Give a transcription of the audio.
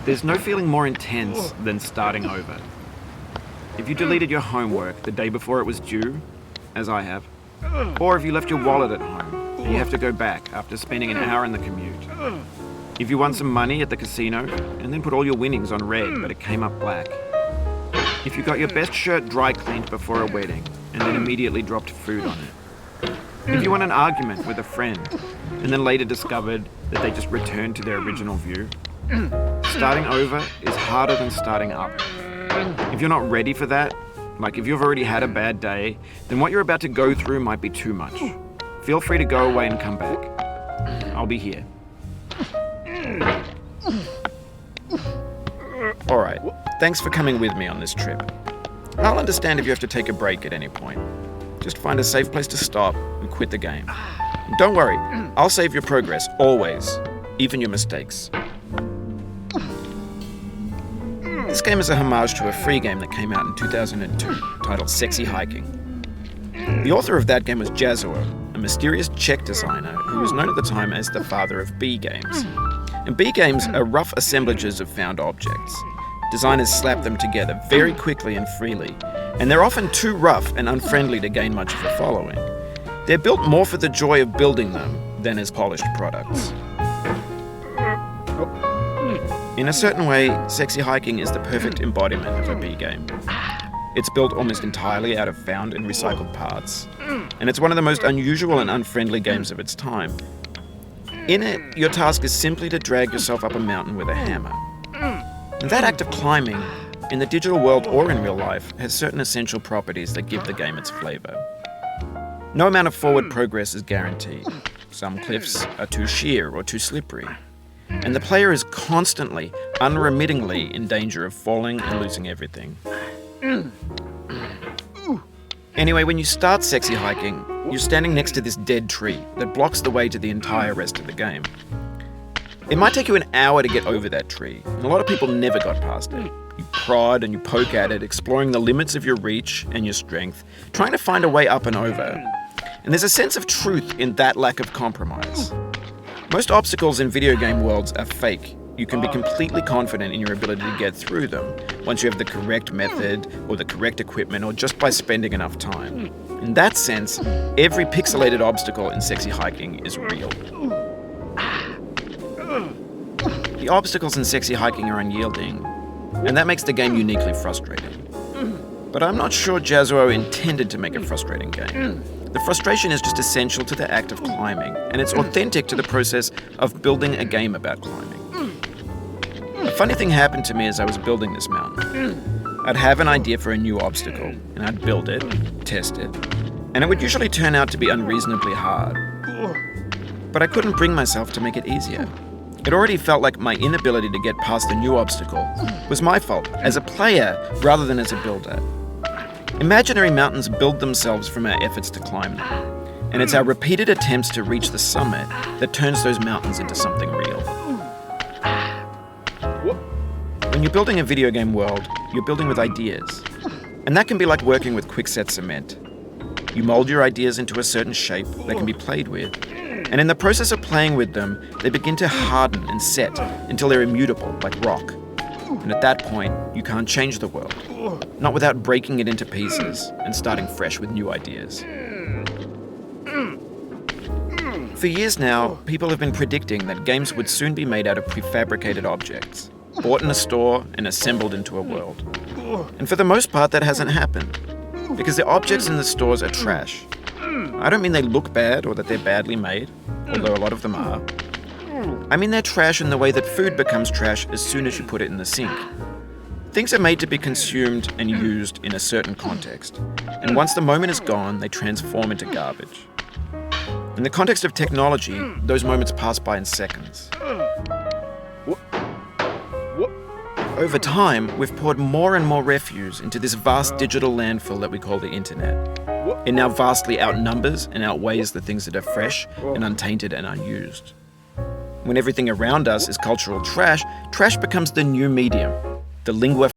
There's no feeling more intense than starting over. If you deleted your homework the day before it was due, as I have, or if you left your wallet at home and you have to go back after spending an hour in the commute. If you won some money at the casino and then put all your winnings on red but it came up black. If you got your best shirt dry cleaned before a wedding and then immediately dropped food on it. If you won an argument with a friend and then later discovered that they just returned to their original view. Starting over is harder than starting up. If you're not ready for that, like if you've already had a bad day, then what you're about to go through might be too much. Feel free to go away and come back. I'll be here. Alright, thanks for coming with me on this trip. I'll understand if you have to take a break at any point. Just find a safe place to stop and quit the game. And don't worry, I'll save your progress, always, even your mistakes. This game is a homage to a free game that came out in 2002, titled Sexy Hiking. The author of that game was Jazzuo, a mysterious Czech designer who was known at the time as the father of B games. And B games are rough assemblages of found objects. Designers slap them together very quickly and freely, and they're often too rough and unfriendly to gain much of a following. They're built more for the joy of building them than as polished products. In a certain way, Sexy Hiking is the perfect embodiment of a B game. It's built almost entirely out of found and recycled parts, and it's one of the most unusual and unfriendly games of its time. In it, your task is simply to drag yourself up a mountain with a hammer. And that act of climbing, in the digital world or in real life, has certain essential properties that give the game its flavor. No amount of forward progress is guaranteed. Some cliffs are too sheer or too slippery. And the player is constantly, unremittingly in danger of falling and losing everything. Anyway, when you start Sexy Hiking, you're standing next to this dead tree that blocks the way to the entire rest of the game. It might take you an hour to get over that tree, and a lot of people never got past it. You prod and you poke at it, exploring the limits of your reach and your strength, trying to find a way up and over. And there's a sense of truth in that lack of compromise. Most obstacles in video game worlds are fake. You can be completely confident in your ability to get through them once you have the correct method or the correct equipment or just by spending enough time. In that sense, every pixelated obstacle in Sexy Hiking is real. The obstacles in Sexy Hiking are unyielding, and that makes the game uniquely frustrating. But I'm not sure Jazzuo intended to make a frustrating game. The frustration is just essential to the act of climbing, and it's authentic to the process of building a game about climbing. A funny thing happened to me as I was building this mountain. I'd have an idea for a new obstacle, and I'd build it, test it, and it would usually turn out to be unreasonably hard. But I couldn't bring myself to make it easier. It already felt like my inability to get past the new obstacle was my fault as a player rather than as a builder. Imaginary mountains build themselves from our efforts to climb them, and it's our repeated attempts to reach the summit that turns those mountains into something real. When you're building a video game world, you're building with ideas, and that can be like working with quickset cement. You mold your ideas into a certain shape that can be played with, and in the process of playing with them, they begin to harden and set until they're immutable, like rock. And at that point, you can't change the world, not without breaking it into pieces and starting fresh with new ideas. For years now, people have been predicting that games would soon be made out of prefabricated objects, bought in a store and assembled into a world. And for the most part, that hasn't happened, because the objects in the stores are trash. I don't mean they look bad or that they're badly made, although a lot of them are. I mean they're trash in the way that food becomes trash as soon as you put it in the sink. Things are made to be consumed and used in a certain context, and once the moment is gone, they transform into garbage. In the context of technology, those moments pass by in seconds. Over time, we've poured more and more refuse into this vast digital landfill that we call the internet. It now vastly outnumbers and outweighs the things that are fresh and untainted and unused. When everything around us is cultural trash, trash becomes the new medium, the lingua